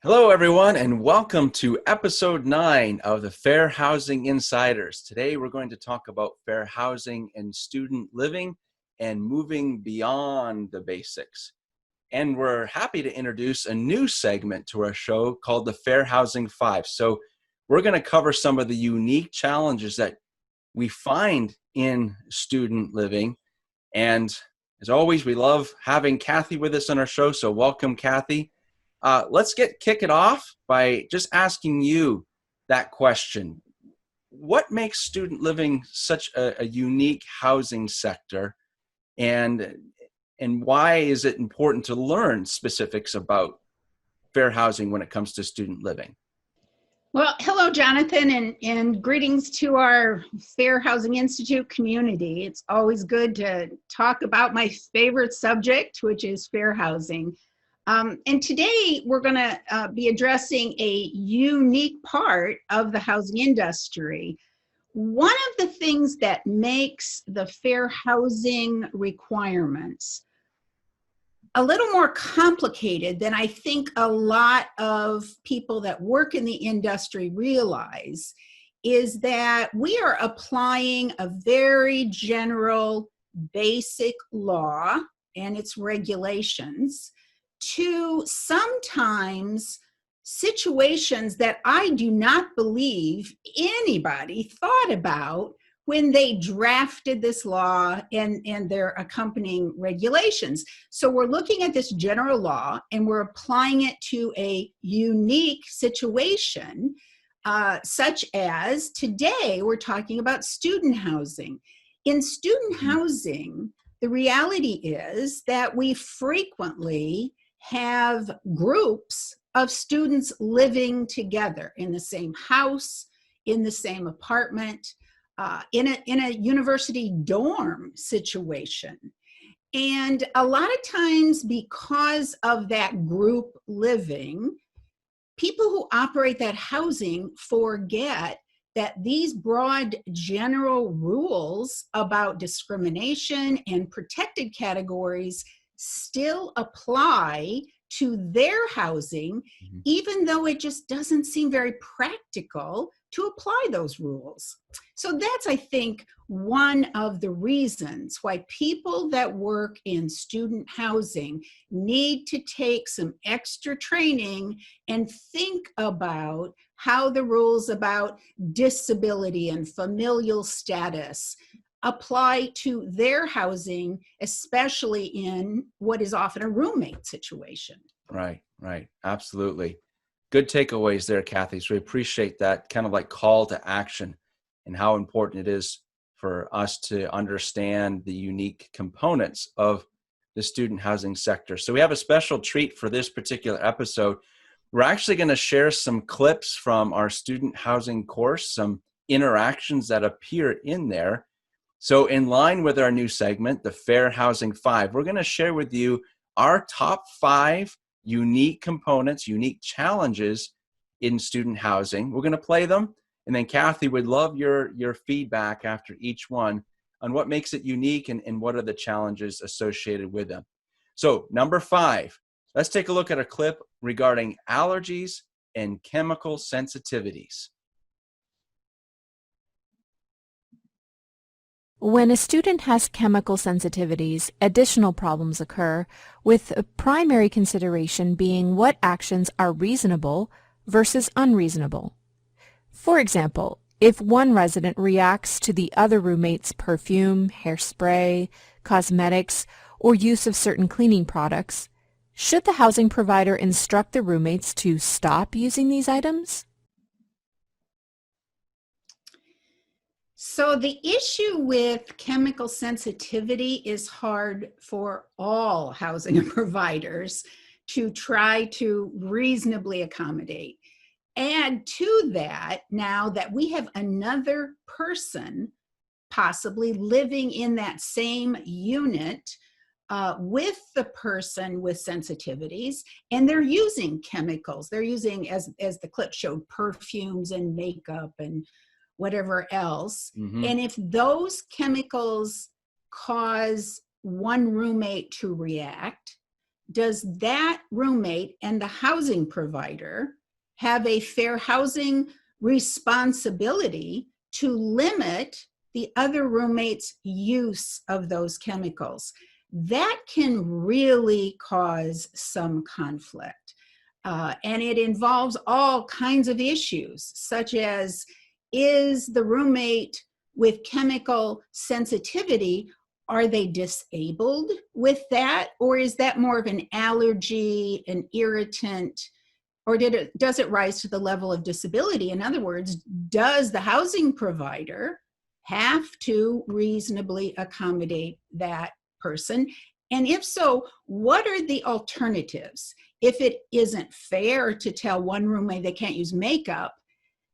Hello, everyone, and welcome to episode 9 of the Fair Housing Insiders. Today, we're going to talk about fair housing and student living and moving beyond the basics. And we're happy to introduce a new segment to our show called the Fair Housing 5. So we're going to cover some of the unique challenges that we find in student living. And as always, we love having Kathy with us on our show. So welcome, Kathy. Let's kick it off by just asking you that question. What makes student living such a unique housing sector, and why is it important to learn specifics about fair housing when it comes to student living? Well, hello, Jonathan, and greetings to our Fair Housing Institute community. It's always good to talk about my favorite subject, which is fair housing. And today we're going to be addressing a unique part of the housing industry. One of the things that makes the fair housing requirements a little more complicated than I think a lot of people that work in the industry realize is that we are applying a very general basic law and its regulations to sometimes situations that I do not believe anybody thought about when they drafted this law and their accompanying regulations. So we're looking at this general law and we're applying it to a unique situation, such as today we're talking about student housing. In student housing, the reality is that we frequently have groups of students living together in the same house, in the same apartment, in a university dorm situation. And a lot of times, because of that group living, people who operate that housing forget that these broad general rules about discrimination and protected categories still apply to their housing, even though it just doesn't seem very practical to apply those rules. So that's, I think, one of the reasons why people that work in student housing need to take some extra training and think about how the rules about disability and familial status apply to their housing, especially in what is often a roommate situation. Right. Absolutely. Good takeaways there, Kathy. So we appreciate that kind of like call to action and how important it is for us to understand the unique components of the student housing sector. So we have a special treat for this particular episode. We're actually going to share some clips from our student housing course, some interactions that appear in there. So in line with our new segment, the Fair Housing 5, we're going to share with you our top 5 unique components, unique challenges in student housing. We're going to play them, and then Kathy would love your feedback after each one on what makes it unique and what are the challenges associated with them. So number 5, let's take a look at a clip regarding allergies and chemical sensitivities. When a student has chemical sensitivities, additional problems occur, with a primary consideration being what actions are reasonable versus unreasonable. For example, if one resident reacts to the other roommate's perfume, hairspray, cosmetics, or use of certain cleaning products, should the housing provider instruct the roommates to stop using these items? So the issue with chemical sensitivity is hard for all housing providers to try to reasonably accommodate. Add to that, now that we have another person possibly living in that same unit with the person with sensitivities, and they're using chemicals. They're using, as the clip showed, perfumes and makeup and whatever else. And if those chemicals cause one roommate to react, does that roommate and the housing provider have a fair housing responsibility to limit the other roommate's use of those chemicals? That can really cause some conflict. And it involves all kinds of issues, such as, is the roommate with chemical sensitivity, are they disabled with that? Or is that more of an allergy, an irritant, or does it rise to the level of disability? In other words, does the housing provider have to reasonably accommodate that person? And if so, what are the alternatives? If it isn't fair to tell one roommate they can't use makeup,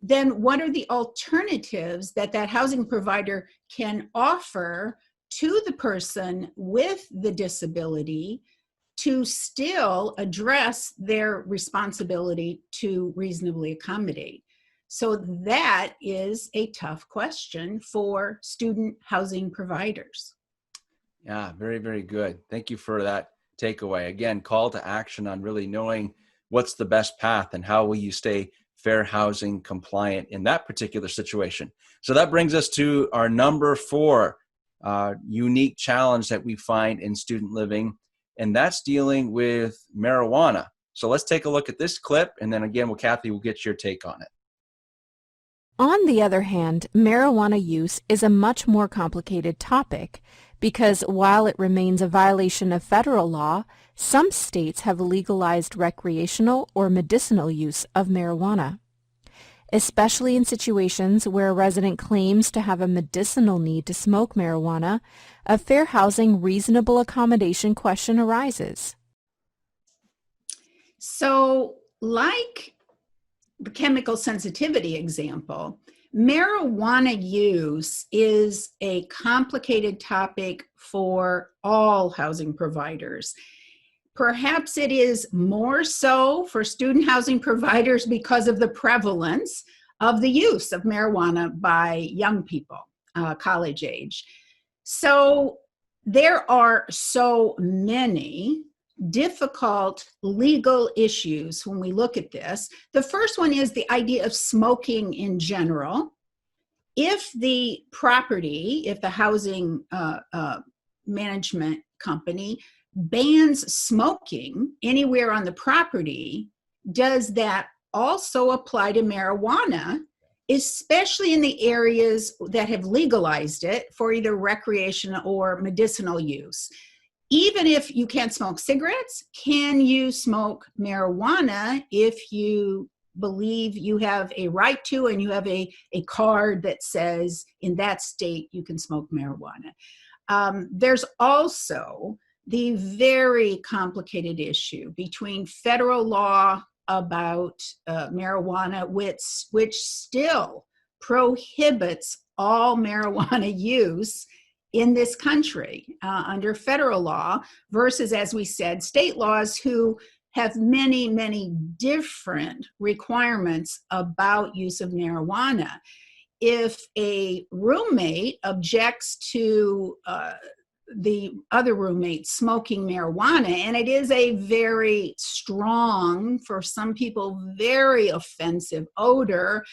then what are the alternatives that that housing provider can offer to the person with the disability to still address their responsibility to reasonably accommodate? So that is a tough question for student housing providers. Yeah, very, very good. Thank you for that takeaway. Again, call to action on really knowing what's the best path and how will you stay fair housing compliant in that particular situation. So that brings us to our number 4 unique challenge that we find in student living, and that's dealing with marijuana. So let's take a look at this clip, and then again, Kathy will get your take on it. On the other hand, marijuana use is a much more complicated topic because while it remains a violation of federal law, some states have legalized recreational or medicinal use of marijuana. Especially in situations where a resident claims to have a medicinal need to smoke marijuana, a fair housing reasonable accommodation question arises. So, like the chemical sensitivity example, marijuana use is a complicated topic for all housing providers. Perhaps it is more so for student housing providers because of the prevalence of the use of marijuana by young people, college age. So there are so many difficult legal issues when we look at this. The first one is the idea of smoking in general. If the property, if the housing management company bans smoking anywhere on the property, does that also apply to marijuana, especially in the areas that have legalized it for either recreational or medicinal use? Even if you can't smoke cigarettes, can you smoke marijuana if you believe you have a right to and you have a card that says in that state you can smoke marijuana? There's also the very complicated issue between federal law about marijuana, which still prohibits all marijuana use in this country under federal law, versus, as we said, state laws who have many, many different requirements about use of marijuana. If a roommate objects to the other roommate smoking marijuana, and it is a very strong, for some people, very offensive odor,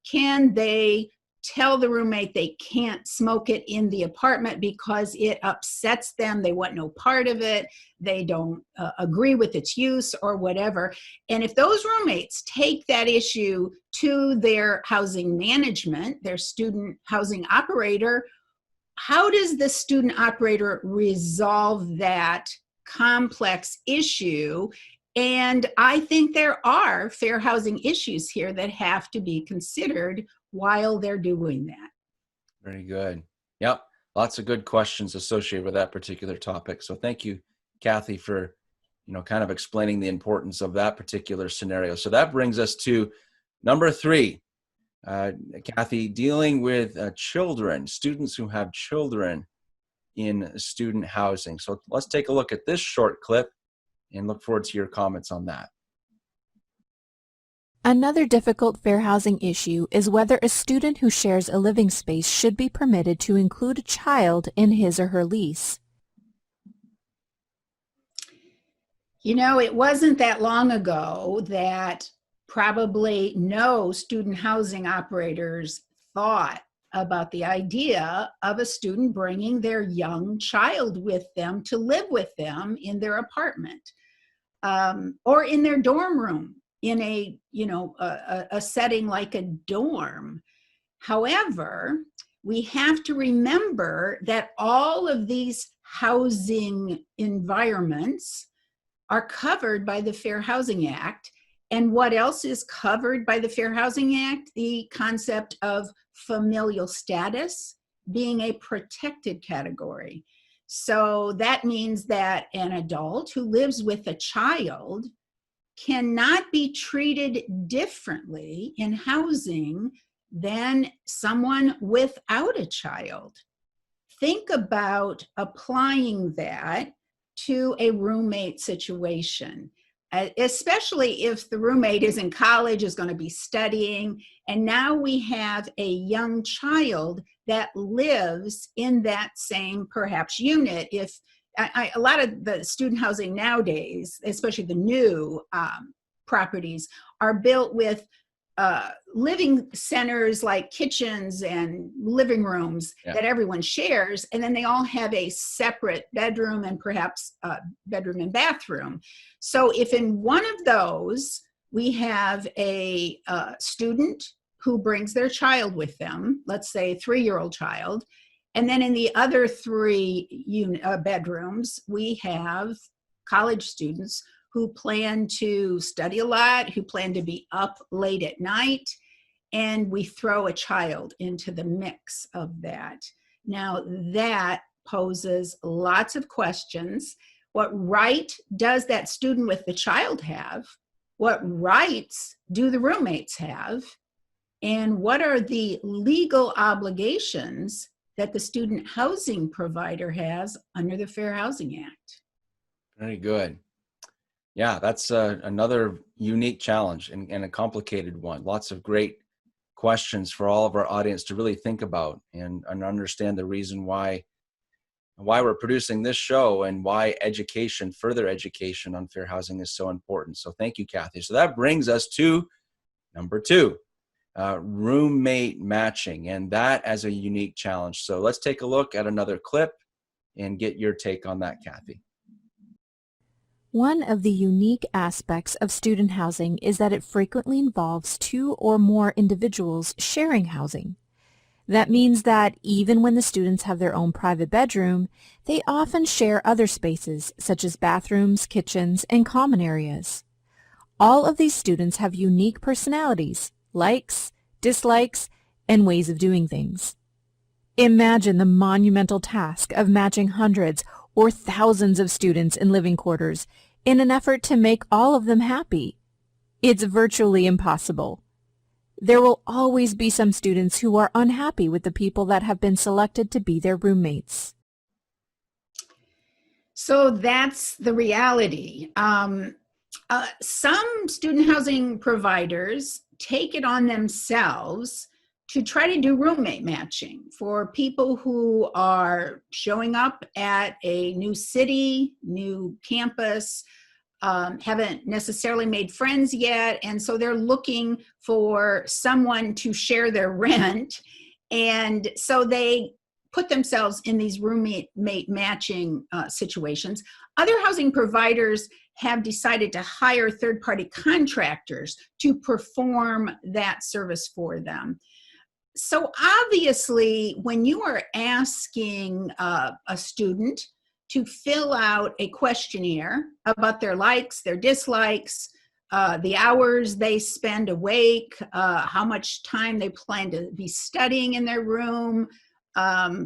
can they tell the roommate they can't smoke it in the apartment because it upsets them, they want no part of it, they don't agree with its use or whatever? And if those roommates take that issue to their housing management, their student housing operator, how does the student operator resolve that complex issue? And I think there are fair housing issues here that have to be considered while they're doing that. Very good. Yep. Lots of good questions associated with that particular topic. So thank you, Kathy, for, kind of explaining the importance of that particular scenario. So that brings us to number 3. Kathy, dealing with children, students who have children in student housing. So let's take a look at this short clip and look forward to your comments on that. Another difficult fair housing issue is whether a student who shares a living space should be permitted to include a child in his or her lease. You know, it wasn't that long ago that probably no student housing operators thought about the idea of a student bringing their young child with them to live with them in their apartment, or in their dorm room in a, a setting like a dorm. However, we have to remember that all of these housing environments are covered by the Fair Housing Act. And what else is covered by the Fair Housing Act? The concept of familial status being a protected category. So that means that an adult who lives with a child cannot be treated differently in housing than someone without a child. Think about applying that to a roommate situation, especially if the roommate is in college, is going to be studying, and now we have a young child that lives in that same perhaps unit. If a lot of the student housing nowadays, especially the new properties, are built with living centers like kitchens and living rooms that everyone shares, and then they all have a separate bedroom and perhaps bedroom and bathroom. So if in one of those we have a student who brings their child with them, let's say a 3-year-old child, and then in the other 3 bedrooms we have college students who plan to study a lot, who plan to be up late at night, and we throw a child into the mix of that. Now, that poses lots of questions. What right does that student with the child have? What rights do the roommates have? And what are the legal obligations that the student housing provider has under the Fair Housing Act? Very good. Yeah, that's another unique challenge and a complicated one. Lots of great questions for all of our audience to really think about and understand the reason why we're producing this show and why education, further education on fair housing is so important. So thank you, Kathy. So that brings us to number 2, roommate matching, and that as a unique challenge. So let's take a look at another clip and get your take on that, Kathy. One of the unique aspects of student housing is that it frequently involves 2 or more individuals sharing housing. That means that even when the students have their own private bedroom, they often share other spaces such as bathrooms, kitchens, and common areas. All of these students have unique personalities, likes, dislikes, and ways of doing things. Imagine the monumental task of matching hundreds or thousands of students in living quarters in an effort to make all of them happy. It's virtually impossible. There will always be some students who are unhappy with the people that have been selected to be their roommates. So that's the reality. Some student housing providers take it on themselves to try to do roommate matching for people who are showing up at a new city, new campus, haven't necessarily made friends yet, and so they're looking for someone to share their rent, and so they put themselves in these roommate matching situations. Other housing providers have decided to hire third-party contractors to perform that service for them. So obviously, when you are asking a student to fill out a questionnaire about their likes, their dislikes, the hours they spend awake, how much time they plan to be studying in their room,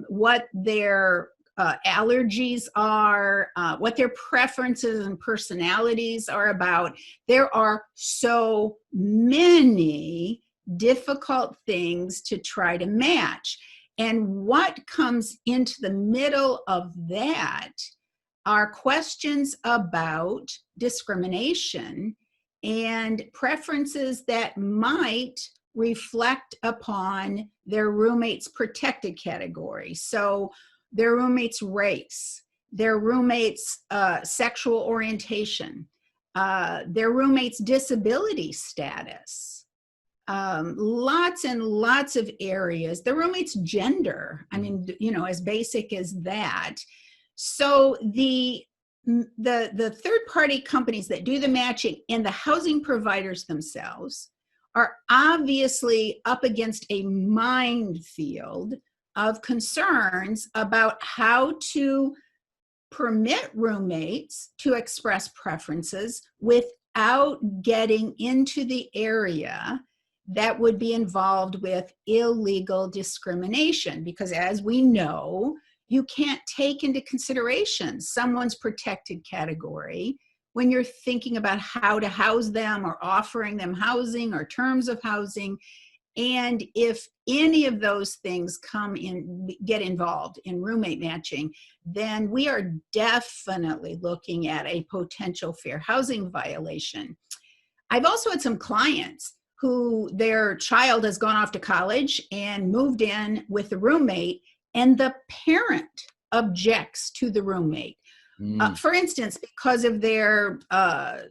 what their allergies are, what their preferences and personalities are about, there are so many difficult things to try to match. And what comes into the middle of that are questions about discrimination and preferences that might reflect upon their roommate's protected category. So their roommate's race, their roommates' sexual orientation, their roommates' disability status, lots and lots of areas, the roommate's gender. I mean, as basic as that. So the third-party companies that do the matching and the housing providers themselves are obviously up against a minefield of concerns about how to permit roommates to express preferences without getting into the area that would be involved with illegal discrimination. Because as we know, you can't take into consideration someone's protected category when you're thinking about how to house them or offering them housing or terms of housing. And if any of those things get involved in roommate matching, then we are definitely looking at a potential fair housing violation. I've also had some clients who their child has gone off to college and moved in with a roommate, and the parent objects to the roommate. For instance, because of their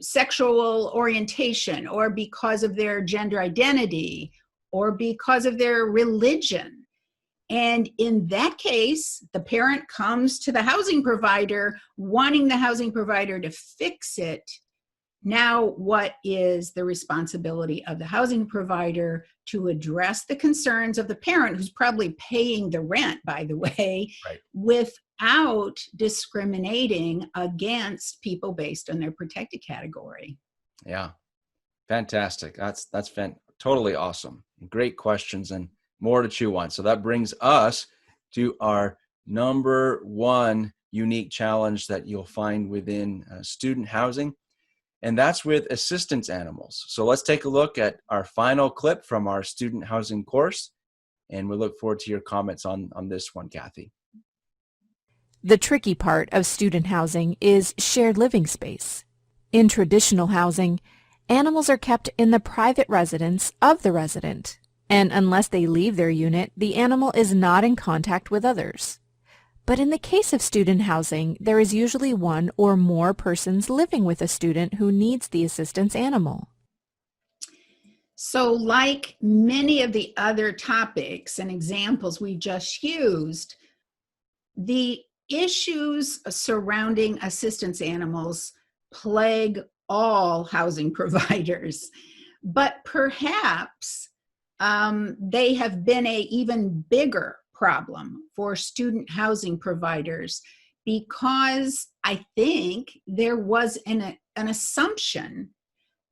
sexual orientation, or because of their gender identity, or because of their religion. And in that case, the parent comes to the housing provider wanting the housing provider to fix it. Now, what is the responsibility of the housing provider to address the concerns of the parent, who's probably paying the rent, by the way, Right. without discriminating against people based on their protected category? Yeah, fantastic. That's totally awesome. Great questions and more to chew on. So that brings us to our number one unique challenge that you'll find within student housing, and that's with assistance animals. So let's take a look at our final clip from our student housing course, and we look forward to your comments on this one, Kathy. The tricky part of student housing is shared living space. In traditional housing, animals are kept in the private residence of the resident, and unless they leave their unit, the animal is not in contact with others. But in the case of student housing, there is usually one or more persons living with a student who needs the assistance animal. So like many of the other topics and examples we just used, the issues surrounding assistance animals plague all housing providers, but perhaps they have been an even bigger problem for student housing providers, because I think there was an assumption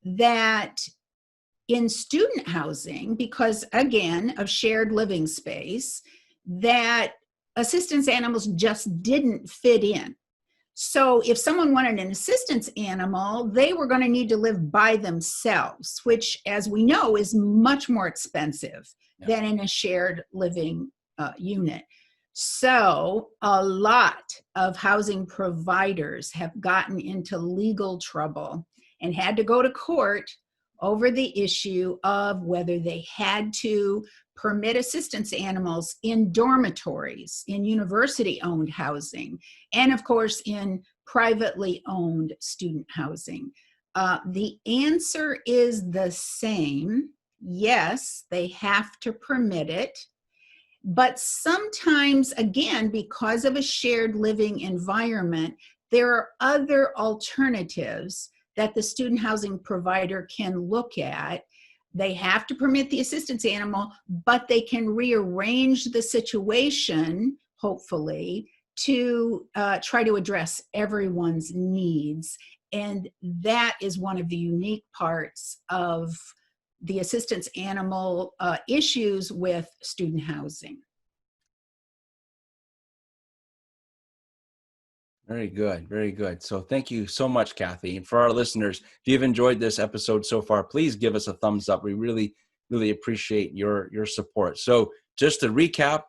that in student housing, because again of shared living space, that assistance animals just didn't fit in. So if someone wanted an assistance animal, they were going to need to live by themselves, which, as we know, is much more expensive than in a shared living unit. So a lot of housing providers have gotten into legal trouble and had to go to court over the issue of whether they had to permit assistance animals in dormitories, in university-owned housing, and of course in privately owned student housing. The answer is the same. Yes, they have to permit it. But sometimes, again, because of a shared living environment, there are other alternatives that the student housing provider can look at. They have to permit the assistance animal, but they can rearrange the situation, hopefully, to try to address everyone's needs. And that is one of the unique parts of the assistance animal issues with student housing. Very good. Very good. So thank you so much, Kathy. And for our listeners, if you've enjoyed this episode so far, please give us a thumbs up. We really, really appreciate your support. So just to recap,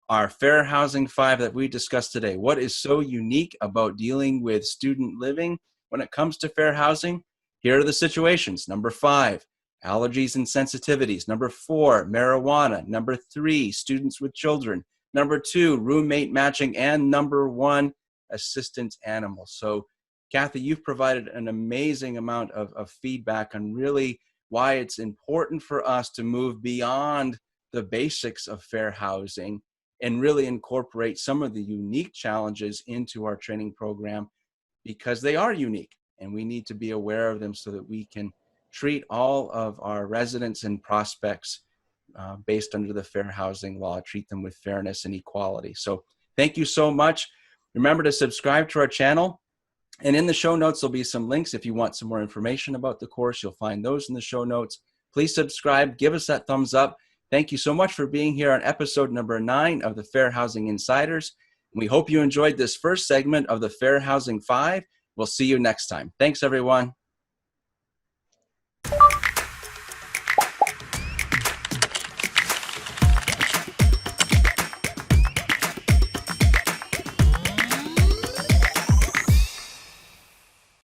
our Fair Housing 5 that we discussed today, what is so unique about dealing with student living when it comes to fair housing? Here are the situations. Number 5, allergies and sensitivities. Number 4, marijuana. Number 3, students with children. Number 2, roommate matching. And number 1, assistance animals. So Kathy, you've provided an amazing amount of feedback on really why it's important for us to move beyond the basics of fair housing and really incorporate some of the unique challenges into our training program, because they are unique and we need to be aware of them so that we can treat all of our residents and prospects based under the fair housing law, treat them with fairness and equality. So thank you so much. Remember to subscribe to our channel. And in the show notes, there'll be some links. If you want some more information about the course, you'll find those in the show notes. Please subscribe, give us that thumbs up. Thank you so much for being here on episode number 9 of the Fair Housing Insiders. We hope you enjoyed this first segment of the Fair Housing 5. We'll see you next time. Thanks, everyone.